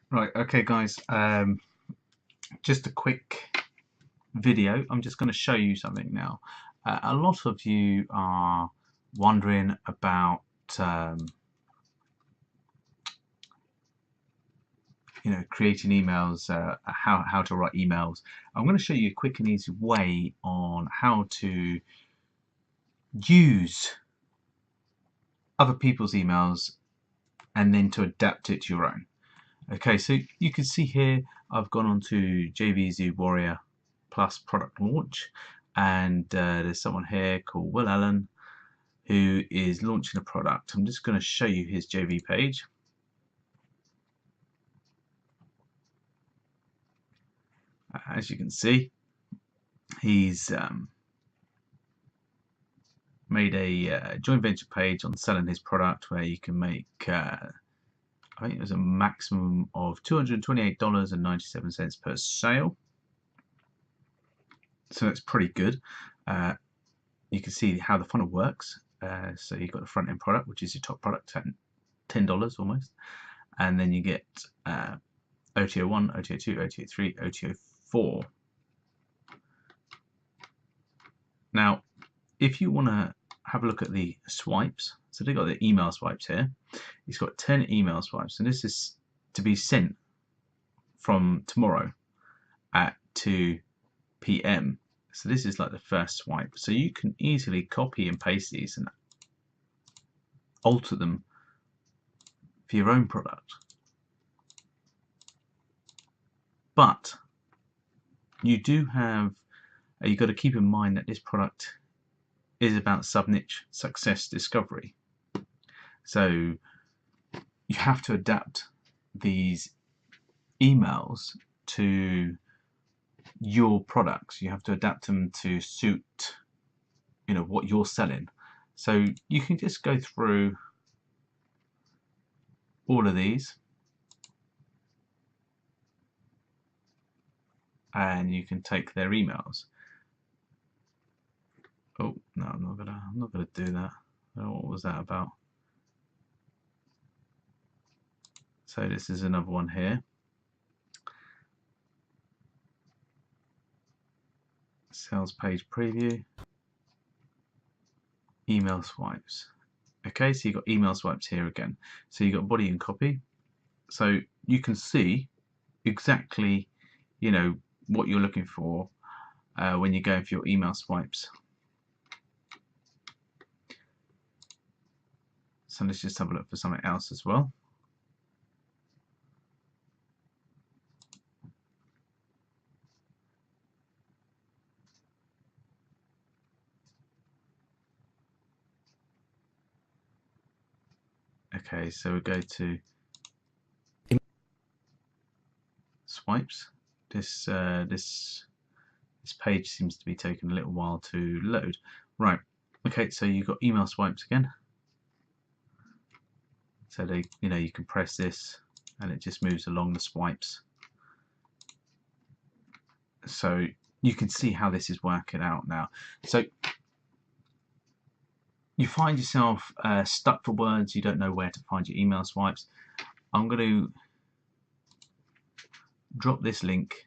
Right, okay guys, just a quick video. I'm just going to show you something now. A lot of you are wondering about creating emails, how to write emails. I'm going to show you a quick and easy way on how to use other people's emails and then to adapt it to your own. Okay, so you can see here I've gone on to JVZoo Warrior Plus product launch, and there's someone here called Will Allen who is launching a product. I'm just going to show you his JV page. As you can see, he's made a joint venture page on selling his product where you can make I think it was a maximum of $228.97 per sale. So that's pretty good. You can see how the funnel works. So you've got the front end product, which is your top product at $10 almost, and then you get OTO1, OTO2, OTO3, OTO4. Now, if you want to have a look at the swipes, so they've got the email swipes here. He's got 10 email swipes, and this is to be sent from tomorrow at 2 p.m. So this is like the first swipe. So you can easily copy and paste these and alter them for your own product. But you do have, you've got to keep in mind that this product is about sub-niche success discovery. So you have to adapt these emails to your products. You have to adapt them to suit what you're selling. So you can just go through all of these and you can take their emails. Oh no, I'm not gonna do that. What was that about? So this is another one here. Sales page preview. Email swipes. Okay, so you've got email swipes here again. So you've got body and copy. So you can see exactly, what you're looking for when you're going for your email swipes. So let's just have a look for something else as well. Okay, so we go to swipes. This page seems to be taking a little while to load. Right. Okay, so you've got email swipes again. So they, you can press this and it just moves along the swipes. So you can see how this is working out now. So you find yourself stuck for words, you don't know where to find your email swipes. I'm going to drop this link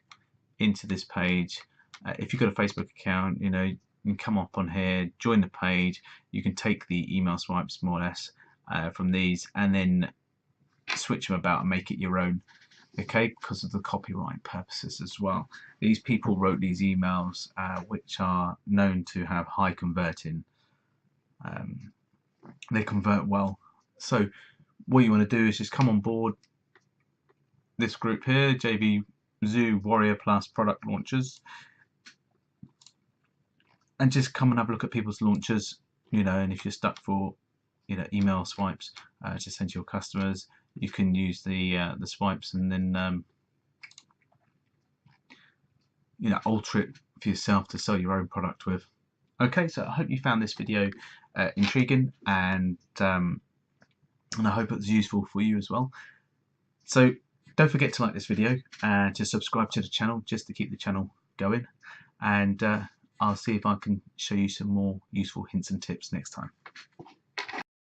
into this page. If you've got a Facebook account, you can come up on here, join the page. You can take the email swipes more or less from these and then switch them about and make it your own. Okay, because of the copyright purposes as well. These people wrote these emails which are known to have high converting. They convert well. So what you want to do is just come on board this group here, JVZoo Warrior Plus product launchers, and just come and have a look at people's launches, and if you're stuck for email swipes to send to your customers, you can use the swipes and then alter it for yourself to sell your own product with. Okay, so I hope you found this video intriguing and I hope it was useful for you as well. So don't forget to like this video and to subscribe to the channel just to keep the channel going, and I'll see if I can show you some more useful hints and tips next time.